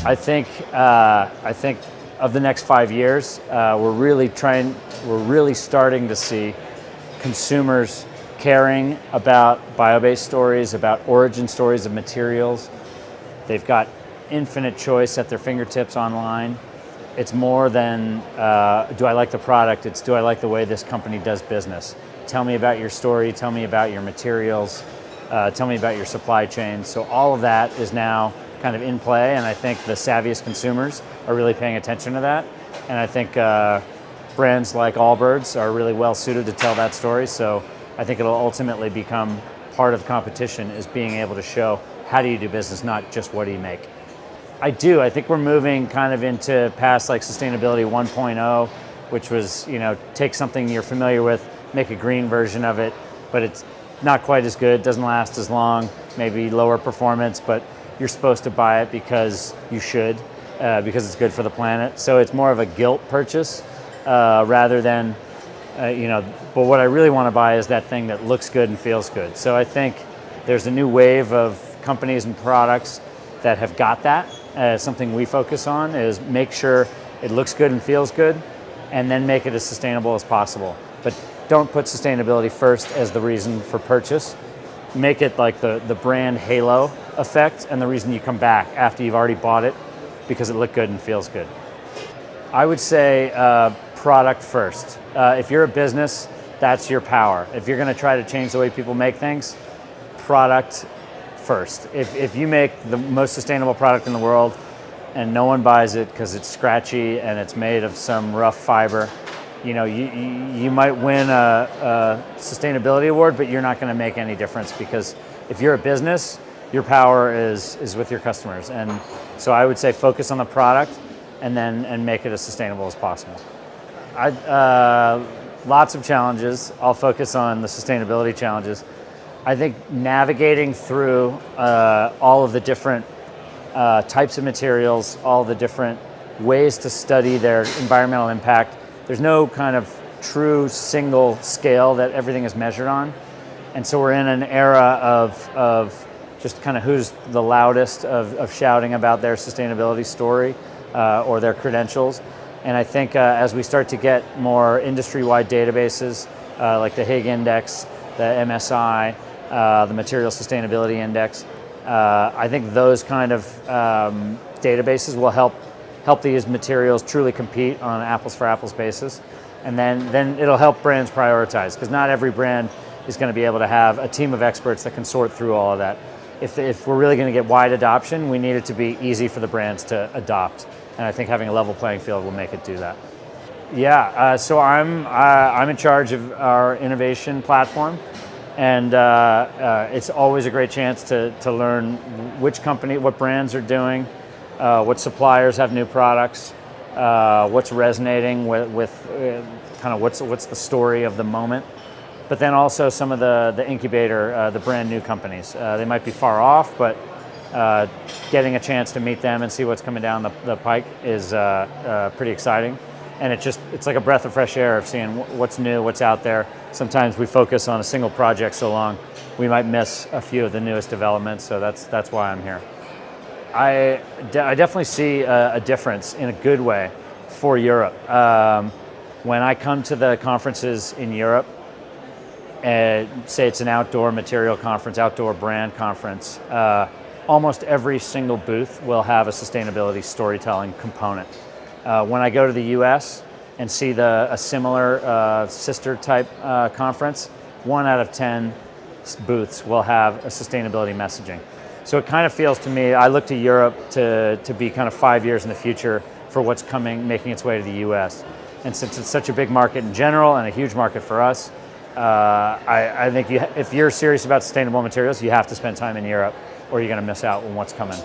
I think of the next 5 years, we're really starting to see consumers caring about bio-based stories, about origin stories of materials. They've got infinite choice at their fingertips online. It's more than, do I like the product? It's, do I like the way this company does business? Tell me about your story, tell me about your materials, tell me about your supply chain. So all of that is now kind of in play, and I think the savviest consumers are really paying attention to that. And I think brands like AllBirds are really well suited to tell that story. So I think it'll ultimately become part of the competition, is being able to show how do you do business, not just what do you make. I do. I think we're moving kind of into past like sustainability 1.0, which was, take something you're familiar with, make a green version of it, but it's not quite as good, doesn't last as long, maybe lower performance, but you're supposed to buy it because you should, because it's good for the planet. So it's more of a guilt purchase rather than, but what I really want to buy is that thing that looks good and feels good. So I think there's a new wave of companies and products that have got that. Something we focus on is make sure it looks good and feels good, and then make it as sustainable as possible. But don't put sustainability first as the reason for purchase. Make it like the brand halo effect and the reason you come back after you've already bought it because it looked good and feels good. I would say product first. If you're a business, that's your power. If you're going to try to change the way people make things, product first. If you make the most sustainable product in the world and no one buys it because it's scratchy and it's made of some rough fiber, you might win a sustainability award, but you're not going to make any difference, because if you're a business, your power is with your customers. And so I would say focus on the product and make it as sustainable as possible. Lots of challenges. I'll focus on the sustainability challenges. I think navigating through all of the different types of materials, all the different ways to study their environmental impact. There's no kind of true single scale that everything is measured on. And so we're in an era of just kind of who's the loudest of shouting about their sustainability story or their credentials. And I think as we start to get more industry-wide databases like the Higg Index, the MSI, the Material Sustainability Index, I think those kind of databases will help these materials truly compete on an apples for apples basis. And then it'll help brands prioritize, because not every brand is going to be able to have a team of experts that can sort through all of that. If we're really going to get wide adoption, we need it to be easy for the brands to adopt. And I think having a level playing field will make it do that. Yeah, so I'm in charge of our innovation platform. And it's always a great chance to learn what brands are doing, what suppliers have new products, what's resonating with kind of what's the story of the moment. But then also some of the incubator, the brand new companies. They might be far off, but getting a chance to meet them and see what's coming down the pike is pretty exciting. And it's like a breath of fresh air of seeing what's new, what's out there. Sometimes we focus on a single project so long, we might miss a few of the newest developments, so that's why I'm here. I definitely see a difference in a good way for Europe. When I come to the conferences in Europe, say it's an outdoor material conference, outdoor brand conference, almost every single booth will have a sustainability storytelling component. When I go to the US and see a similar sister type conference, 1 out of 10 booths will have a sustainability messaging. So it kind of feels to me, I look to Europe to be kind of 5 years in the future for what's coming, making its way to the US. And since it's such a big market in general and a huge market for us, I think if you're serious about sustainable materials, you have to spend time in Europe, or you're going to miss out on what's coming.